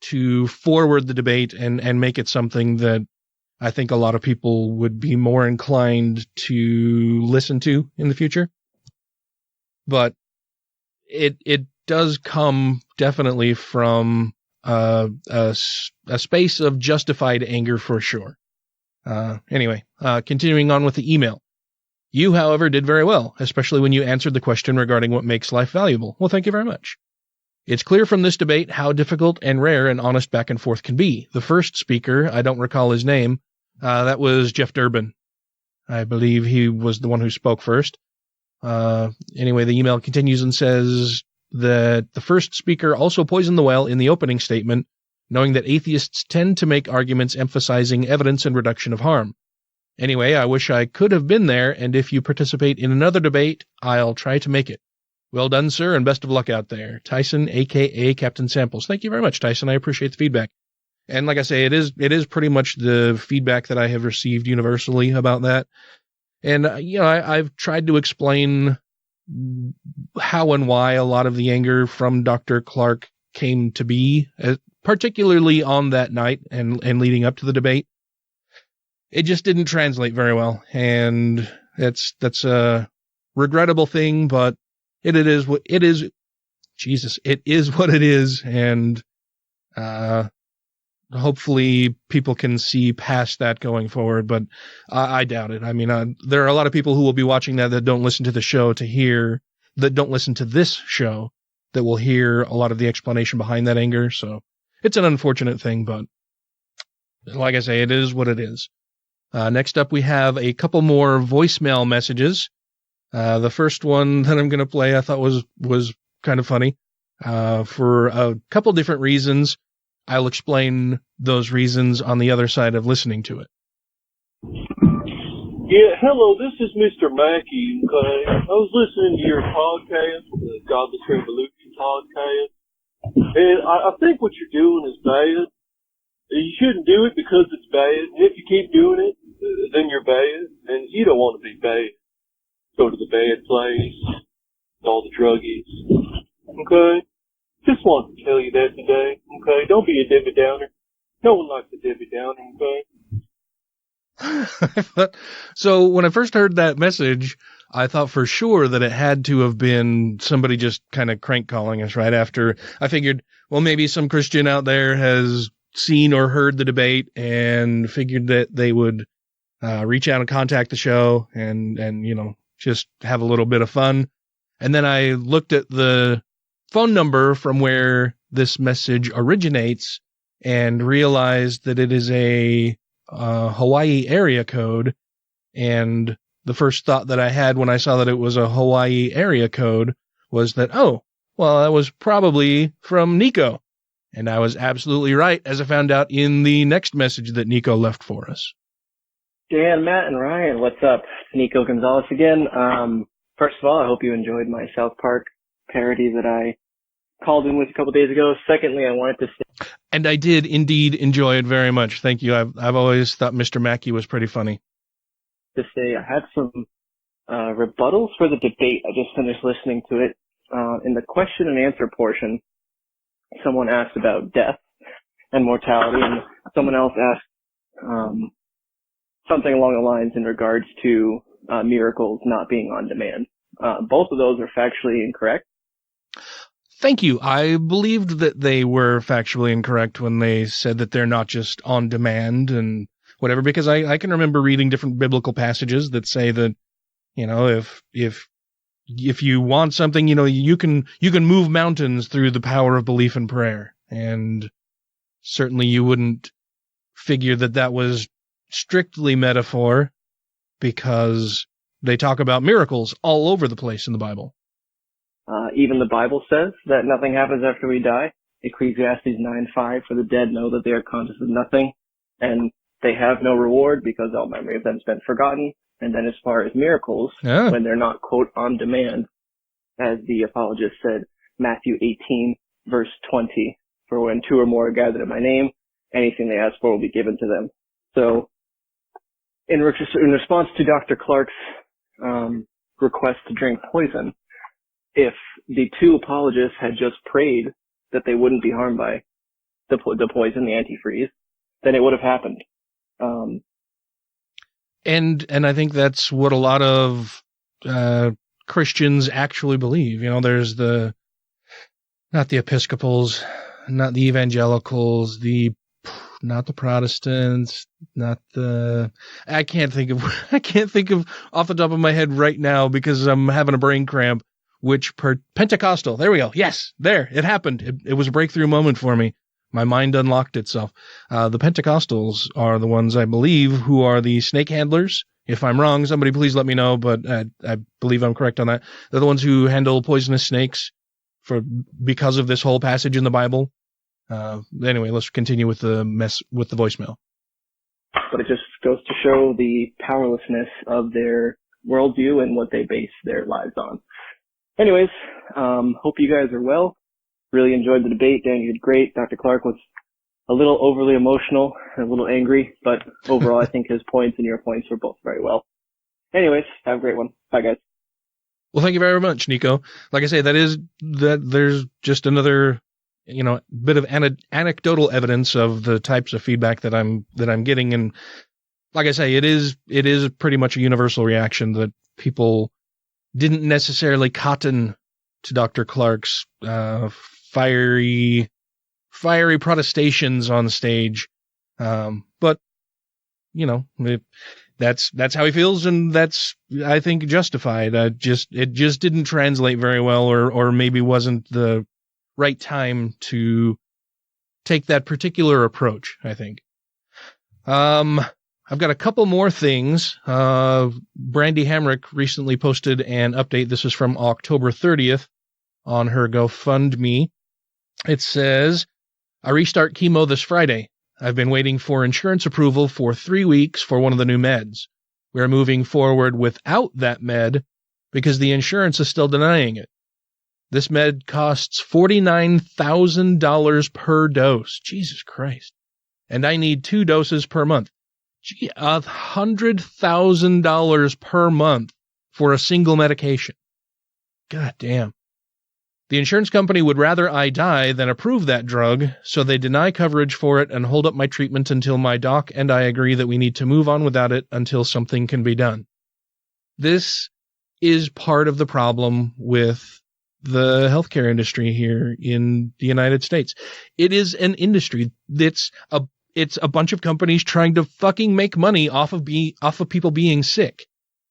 to forward the debate and make it something that I think a lot of people would be more inclined to listen to in the future. But it does come definitely from a space of justified anger for sure. Anyway, continuing on with the email. You, however, did very well, especially when you answered the question regarding what makes life valuable. Well, thank you very much. It's clear from this debate how difficult and rare an honest back and forth can be. The first speaker, I don't recall his name, that was Jeff Durbin. I believe he was the one who spoke first. Anyway, the email continues and says that the first speaker also poisoned the well in the opening statement, knowing that atheists tend to make arguments emphasizing evidence and reduction of harm. Anyway, I wish I could have been there, and if you participate in another debate, I'll try to make it. Well done, sir, and best of luck out there. Tyson, a.k.a. Captain Samples. Thank you very much, Tyson. I appreciate the feedback. And like I say, it is pretty much the feedback that I have received universally about that. And, I've tried to explain how and why a lot of the anger from Dr. Clark came to be, particularly on that night and leading up to the debate. It just didn't translate very well. And that's a regrettable thing, but it is what it is. Jesus, it is what it is. And, hopefully people can see past that going forward, but I doubt it. I mean, there are a lot of people who will be watching that don't listen to the show that don't listen to this show, that will hear a lot of the explanation behind that anger. So it's an unfortunate thing, but like I say, it is what it is. Next up, we have a couple more voicemail messages. The first one that I'm going to play, I thought was kind of funny, for a couple different reasons. I'll explain those reasons on the other side of listening to it. Yeah, hello, this is Mr. Mackey. Okay? I was listening to your podcast, the Godless Rebelution podcast, and I think what you're doing is bad. You shouldn't do it because it's bad. If you keep doing it, then you're bad, and you don't want to be bad. Go to the bad place, all the druggies. Okay? Just wanted to tell you that today, okay? Don't be a Debbie Downer. No one likes a Debbie Downer, okay? So when I first heard that message, I thought for sure that it had to have been somebody just kind of crank calling us right after. I figured, well, maybe some Christian out there has seen or heard the debate and figured that they would reach out and contact the show and just have a little bit of fun. And then I looked at the phone number from where this message originates and realized that it is a Hawaii area code, and the first thought that I had when I saw that it was a Hawaii area code was that, oh, well, that was probably from Nico. And I was absolutely right, as I found out in the next message that Nico left for us. Dan, Matt, and Ryan, what's up? Nico Gonzalez again. First of all, I hope you enjoyed my South Park parody that I called in with a couple days ago. Secondly, I wanted to say... And I did indeed enjoy it very much. Thank you. I've always thought Mr. Mackey was pretty funny. To say I had some rebuttals for the debate. I just finished listening to it. In the question and answer portion, someone asked about death and mortality, and someone else asked something along the lines in regards to miracles not being on demand. Both of those are factually incorrect. Thank you. I believed that they were factually incorrect when they said that they're not just on demand and whatever, because I can remember reading different biblical passages that say that, you know, if you want something, you know, you can move mountains through the power of belief and prayer. And certainly you wouldn't figure that that was strictly metaphor, because they talk about miracles all over the place in the Bible. Even the Bible says that nothing happens after we die. Ecclesiastes 9:5, for the dead know that they are conscious of nothing, and they have no reward because all memory of them has been forgotten. And then as far as miracles, when they're not, quote, on demand, as the apologist said, Matthew 18, verse 20, for when two or more are gathered in my name, anything they ask for will be given to them. So in response to Dr. Clark's request to drink poison, if the two apologists had just prayed that they wouldn't be harmed by the poison, the antifreeze, then it would have happened. And I think that's what a lot of Christians actually believe. You know, there's not the Episcopals, not the Evangelicals, not the Protestants, I can't think of off the top of my head right now because I'm having a brain cramp. Pentecostal. There we go. Yes, there. It happened. It was a breakthrough moment for me. My mind unlocked itself. The Pentecostals are the ones, I believe, who are the snake handlers. If I'm wrong, somebody please let me know, but I believe I'm correct on that. They're the ones who handle poisonous snakes because of this whole passage in the Bible. Anyway, let's continue with the voicemail. But it just goes to show the powerlessness of their worldview and what they base their lives on. Anyways, hope you guys are well. Really enjoyed the debate. Dan, you did great. Dr. Clark was a little overly emotional and a little angry, but overall I think his points and your points were both very well. Anyways, have a great one. Bye, guys. Well, thank you very much, Nico. Like I say, there's just another, you know, bit of anecdotal evidence of the types of feedback that I'm getting. And like I say, it is pretty much a universal reaction that people didn't necessarily cotton to Dr. Clark's fiery protestations on stage. But you know, that's how he feels, and that's, I think, justified. It just didn't translate very well, or maybe wasn't the right time to take that particular approach, I think. I've got a couple more things. Brandy Hamrick recently posted an update. This is from October 30th on her GoFundMe. It says, I restart chemo this Friday. I've been waiting for insurance approval for 3 weeks for one of the new meds. We're moving forward without that med because the insurance is still denying it. This med costs $49,000 per dose. Jesus Christ. And I need 2 doses per month. $100,000 per month for a single medication. God damn. The insurance company would rather I die than approve that drug, so they deny coverage for it and hold up my treatment until my doc and I agree that we need to move on without it until something can be done. This is part of the problem with the healthcare industry here in the United States. It is an industry that's it's a bunch of companies trying to fucking make money off of people being sick.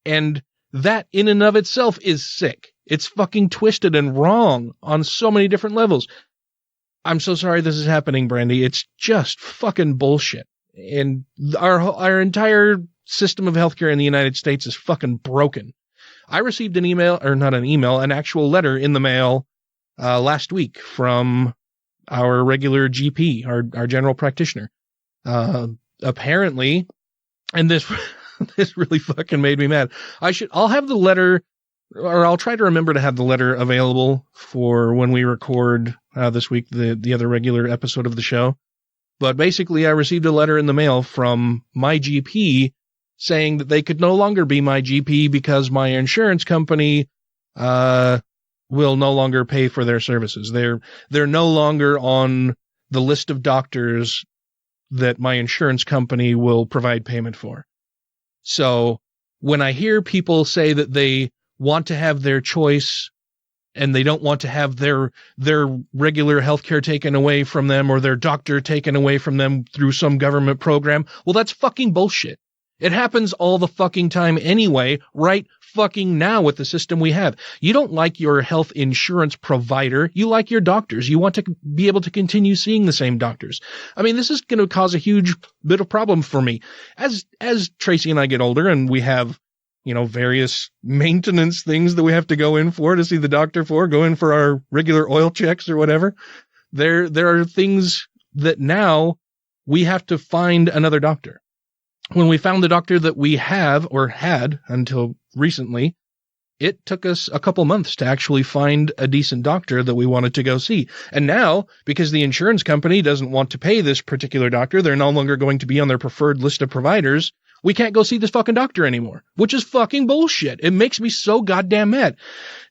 And that in and of itself is sick. It's fucking twisted and wrong on so many different levels. I'm so sorry this is happening, Brandy. It's just fucking bullshit. And our entire system of healthcare in the United States is fucking broken. I received an actual letter in the mail last week from our regular GP, our general practitioner. Apparently, and this really fucking made me mad. I'll have the letter, or I'll try to remember to have the letter available for when we record this week, the other regular episode of the show. But basically, I received a letter in the mail from my GP saying that they could no longer be my GP because my insurance company will no longer pay for their services. They're no longer on the list of doctors that my insurance company will provide payment for. So when I hear people say that they want to have their choice and they don't want to have their regular healthcare taken away from them or their doctor taken away from them through some government program, well, that's fucking bullshit. It happens all the fucking time anyway, right fucking now with the system we have. You don't like your health insurance provider. You like your doctors. You want to be able to continue seeing the same doctors. I mean, this is going to cause a huge bit of problem for me. As Tracy and I get older and we have, various maintenance things that we have to go in for to see the doctor for, go in for our regular oil checks or whatever. There are things that now we have to find another doctor. When we found the doctor that we have or had until recently, it took us a couple months to actually find a decent doctor that we wanted to go see. And now, because the insurance company doesn't want to pay this particular doctor, they're no longer going to be on their preferred list of providers, we can't go see this fucking doctor anymore, which is fucking bullshit. It makes me so goddamn mad.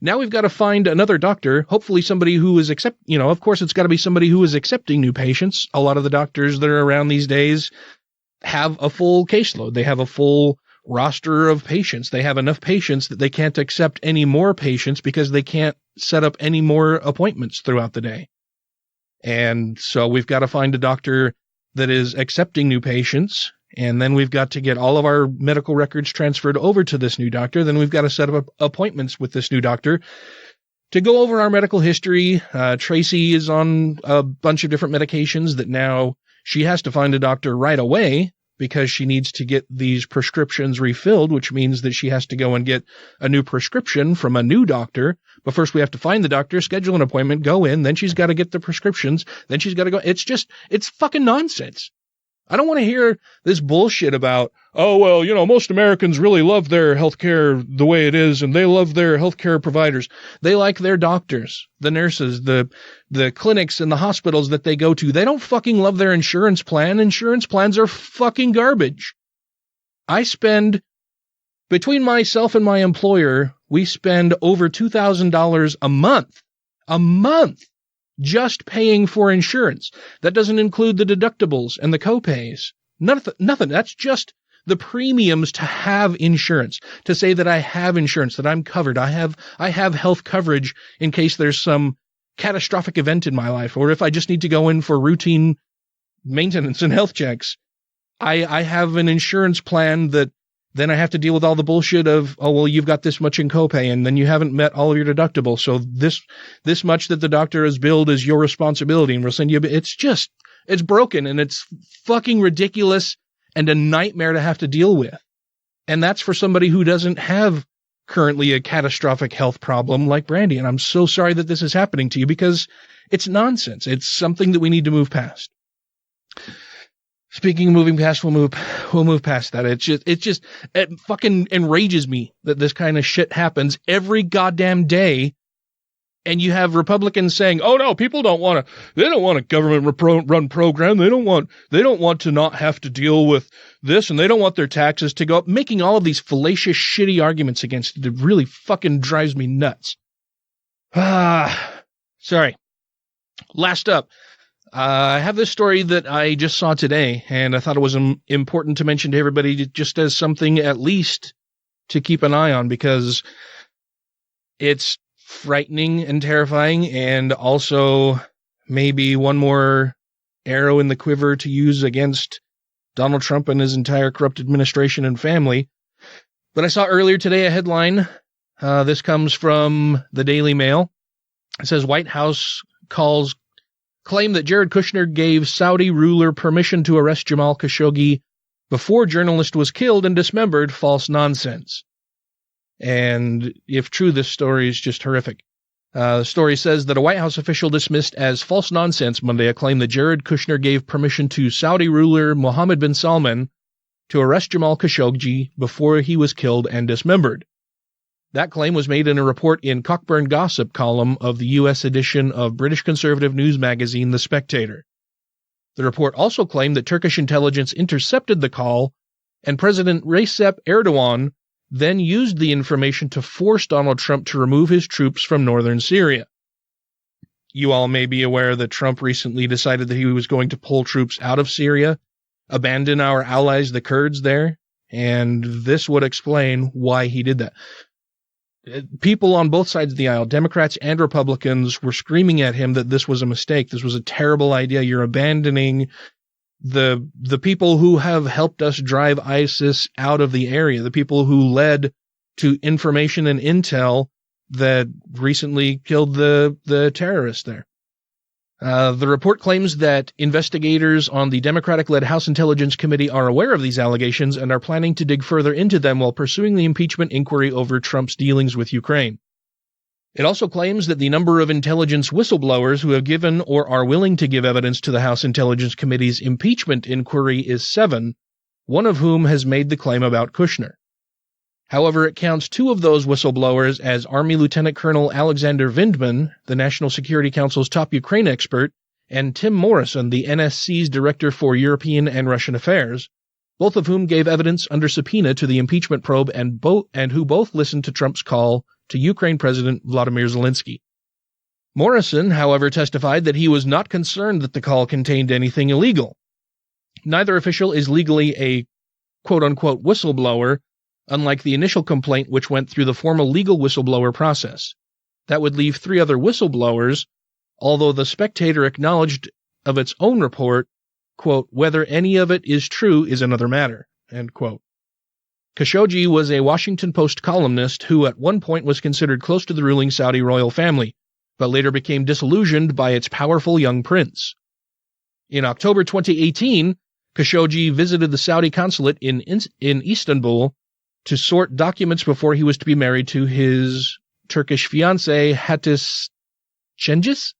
Now we've got to find another doctor, hopefully somebody who is of course it's got to be somebody who is accepting new patients. A lot of the doctors that are around these days have a full caseload. They have a full roster of patients. They have enough patients that they can't accept any more patients because they can't set up any more appointments throughout the day. And so we've got to find a doctor that is accepting new patients. And then we've got to get all of our medical records transferred over to this new doctor. Then we've got to set up appointments with this new doctor to go over our medical history. Tracy is on a bunch of different medications that now she has to find a doctor right away because she needs to get these prescriptions refilled, which means that she has to go and get a new prescription from a new doctor. But first we have to find the doctor, schedule an appointment, go in, then she's got to get the prescriptions, then she's got to go. It's fucking nonsense. I don't want to hear this bullshit about, most Americans really love their healthcare the way it is, and they love their healthcare providers. They like their doctors, the nurses, the clinics and the hospitals that they go to. They don't fucking love their insurance plan. Insurance plans are fucking garbage. Between myself and my employer, we spend over $2,000 a month. Just paying for insurance. That doesn't include the deductibles and the copays. Nothing. That's just the premiums to have insurance, to say that I have insurance, that I'm covered. I have health coverage in case there's some catastrophic event in my life, or if I just need to go in for routine maintenance and health checks. I have an insurance plan that then I have to deal with all the bullshit of, you've got this much in copay, and then you haven't met all of your deductibles. So this much that the doctor has billed is your responsibility, and we'll send you. It's broken, and it's fucking ridiculous and a nightmare to have to deal with. And that's for somebody who doesn't have currently a catastrophic health problem like Brandy. And I'm so sorry that this is happening to you because it's nonsense. It's something that we need to move past. Speaking of moving past, we'll move past that. It fucking enrages me that this kind of shit happens every goddamn day. And you have Republicans saying, "Oh no, people don't want a government run program. They don't want to not have to deal with this, and they don't want their taxes to go up," making all of these fallacious, shitty arguments against it. It really fucking drives me nuts. Sorry. Last up. I have this story that I just saw today, and I thought it was important to mention to everybody just as something at least to keep an eye on, because it's frightening and terrifying, and also maybe one more arrow in the quiver to use against Donald Trump and his entire corrupt administration and family. But I saw earlier today a headline. This comes from the Daily Mail. It says, White House claim that Jared Kushner gave Saudi ruler permission to arrest Jamal Khashoggi before journalist was killed and dismembered, false nonsense. And if true, this story is just horrific. The story says that a White House official dismissed as false nonsense Monday a claim that Jared Kushner gave permission to Saudi ruler Mohammed bin Salman to arrest Jamal Khashoggi before he was killed and dismembered. That claim was made in a report in Cockburn Gossip column of the U.S. edition of British conservative news magazine The Spectator. The report also claimed that Turkish intelligence intercepted the call, and President Recep Erdogan then used the information to force Donald Trump to remove his troops from northern Syria. You all may be aware that Trump recently decided that he was going to pull troops out of Syria, abandon our allies, the Kurds there, and this would explain why he did that. People on both sides of the aisle, Democrats and Republicans, were screaming at him that this was a mistake. This was a terrible idea. You're abandoning the people who have helped us drive ISIS out of the area, the people who led to information and intel that recently killed the terrorists there. The report claims that investigators on the Democratic-led House Intelligence Committee are aware of these allegations and are planning to dig further into them while pursuing the impeachment inquiry over Trump's dealings with Ukraine. It also claims that the number of intelligence whistleblowers who have given or are willing to give evidence to the House Intelligence Committee's impeachment inquiry is 7, one of whom has made the claim about Kushner. However, it counts 2 of those whistleblowers as Army Lieutenant Colonel Alexander Vindman, the National Security Council's top Ukraine expert, and Tim Morrison, the NSC's Director for European and Russian Affairs, both of whom gave evidence under subpoena to the impeachment probe and who both listened to Trump's call to Ukraine President Vladimir Zelensky. Morrison, however, testified that he was not concerned that the call contained anything illegal. Neither official is legally a quote-unquote whistleblower, unlike the initial complaint which went through the formal legal whistleblower process. That would leave 3 other whistleblowers, although the Spectator acknowledged of its own report, quote, whether any of it is true is another matter, end quote. Khashoggi was a Washington Post columnist who at one point was considered close to the ruling Saudi royal family, but later became disillusioned by its powerful young prince. In October 2018, Khashoggi visited the Saudi consulate in Istanbul to sort documents before he was to be married to his Turkish fiancée, Hatice Cengiz?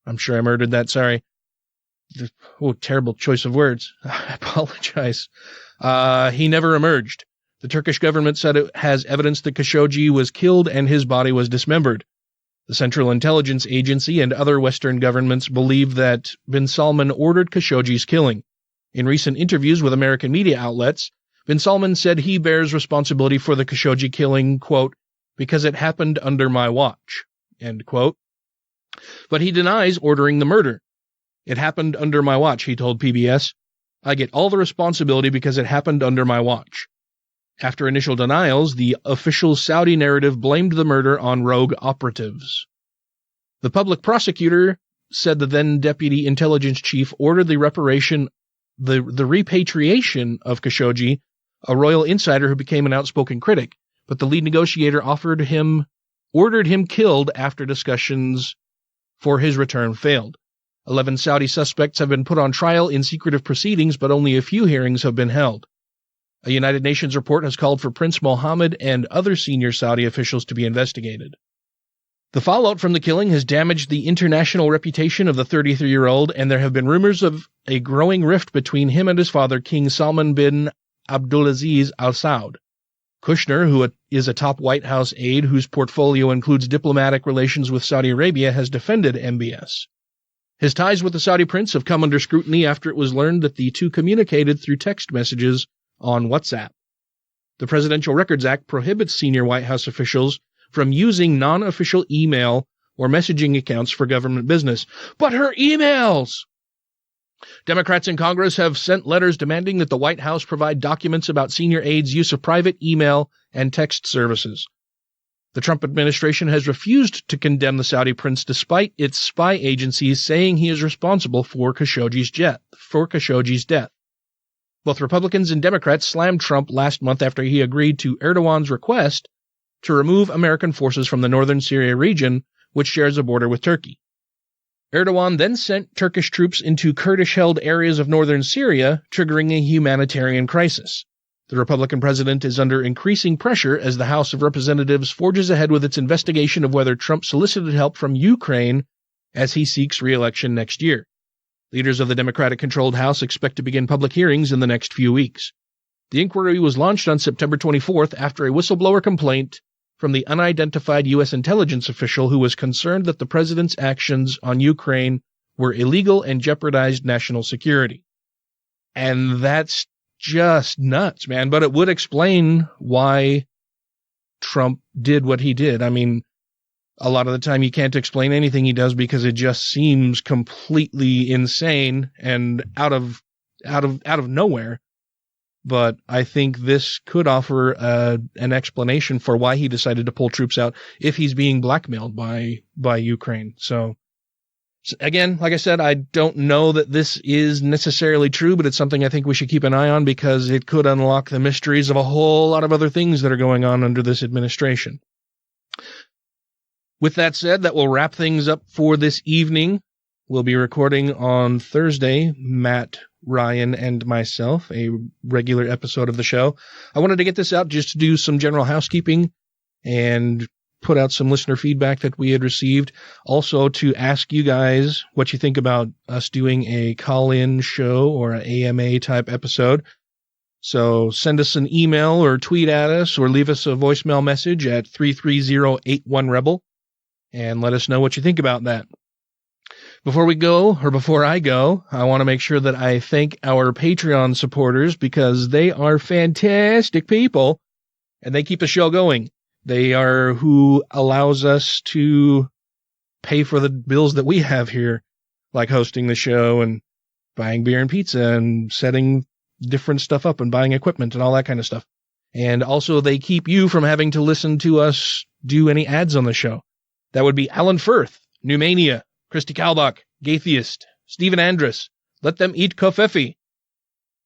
I'm sure I murdered that, sorry. Oh, terrible choice of words. I apologize. He never emerged. The Turkish government said it has evidence that Khashoggi was killed and his body was dismembered. The Central Intelligence Agency and other Western governments believe that bin Salman ordered Khashoggi's killing. In recent interviews with American media outlets, bin Salman said he bears responsibility for the Khashoggi killing, quote, because it happened under my watch, end quote. But he denies ordering the murder. It happened under my watch, he told PBS. I get all the responsibility because it happened under my watch. After initial denials, the official Saudi narrative blamed the murder on rogue operatives. The public prosecutor said the then deputy intelligence chief ordered the repatriation of Khashoggi, a royal insider who became an outspoken critic, but the lead negotiator ordered him killed after discussions for his return failed. 11 Saudi suspects have been put on trial in secretive proceedings, but only a few hearings have been held. A United Nations report has called for Prince Mohammed and other senior Saudi officials to be investigated. The fallout from the killing has damaged the international reputation of the 33-year-old, and there have been rumors of a growing rift between him and his father, King Salman bin Abdulaziz Al Saud. Kushner, who is a top White House aide whose portfolio includes diplomatic relations with Saudi Arabia, has defended MBS. His ties with the Saudi prince have come under scrutiny after it was learned that the two communicated through text messages on WhatsApp. The Presidential Records Act prohibits senior White House officials from using non-official email or messaging accounts for government business. But her emails! Democrats in Congress have sent letters demanding that the White House provide documents about senior aides' use of private email and text services. The Trump administration has refused to condemn the Saudi prince despite its spy agencies saying he is responsible for Khashoggi's death. Both Republicans and Democrats slammed Trump last month after he agreed to Erdogan's request to remove American forces from the northern Syria region, which shares a border with Turkey. Erdogan then sent Turkish troops into Kurdish-held areas of northern Syria, triggering a humanitarian crisis. The Republican president is under increasing pressure as the House of Representatives forges ahead with its investigation of whether Trump solicited help from Ukraine as he seeks re-election next year. Leaders of the Democratic-controlled House expect to begin public hearings in the next few weeks. The inquiry was launched on September 24th after a whistleblower complaint from the unidentified U.S. intelligence official who was concerned that the president's actions on Ukraine were illegal and jeopardized national security. And that's just nuts, man. But it would explain why Trump did what he did. I mean, a lot of the time you can't explain anything he does because it just seems completely insane and out of nowhere. But I think this could offer an explanation for why he decided to pull troops out if he's being blackmailed by Ukraine. So again, like I said, I don't know that this is necessarily true, but it's something I think we should keep an eye on because it could unlock the mysteries of a whole lot of other things that are going on under this administration. With that said, that will wrap things up for this evening. We'll be recording on Thursday, Matt, Ryan, and myself, a regular episode of the show. I wanted to get this out just to do some general housekeeping and put out some listener feedback that we had received. Also to ask you guys what you think about us doing a call-in show or an AMA type episode. So send us an email or tweet at us or leave us a voicemail message at 330-81-REBEL and let us know what you think about that. Before I go, I want to make sure that I thank our Patreon supporters because they are fantastic people and they keep the show going. They are who allows us to pay for the bills that we have here, like hosting the show and buying beer and pizza and setting different stuff up and buying equipment and all that kind of stuff. And also they keep you from having to listen to us do any ads on the show. That would be Alan Firth, Numania, Christy Kalbach, Gaytheist, Stephen Andrus, Let Them Eat Kofefi,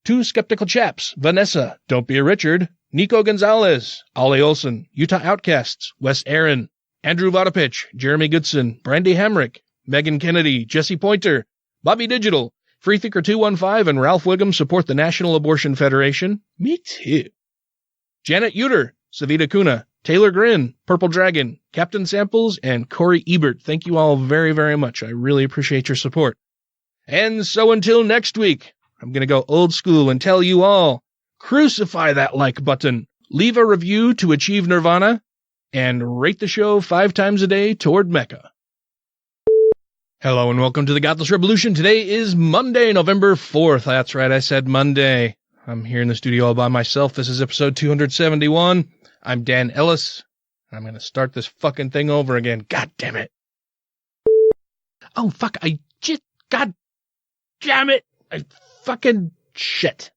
Two Skeptical Chaps, Vanessa, Don't Be a Richard, Nico Gonzalez, Ollie Olson, Utah Outcasts, Wes Aaron, Andrew Vodopich, Jeremy Goodson, Brandy Hamrick, Megan Kennedy, Jesse Pointer, Bobby Digital, Freethinker 215, and Ralph Wiggum support the National Abortion Federation. Me too. Janet Uter, Savita Kuna, Taylor Grin, Purple Dragon, Captain Samples, and Corey Ebert. Thank you all very, very much. I really appreciate your support. And so until next week, I'm going to go old school and tell you all, crucify that like button, leave a review to achieve nirvana, and rate the show 5 times a day toward Mecca. Hello and welcome to the Godless Rebelution. Today is Monday, November 4th. That's right, I said Monday. I'm here in the studio all by myself. This is episode 271. I'm Dan Ellis. I'm going to start this fucking thing over again. God damn it. Oh, fuck. God damn it. I fucking shit.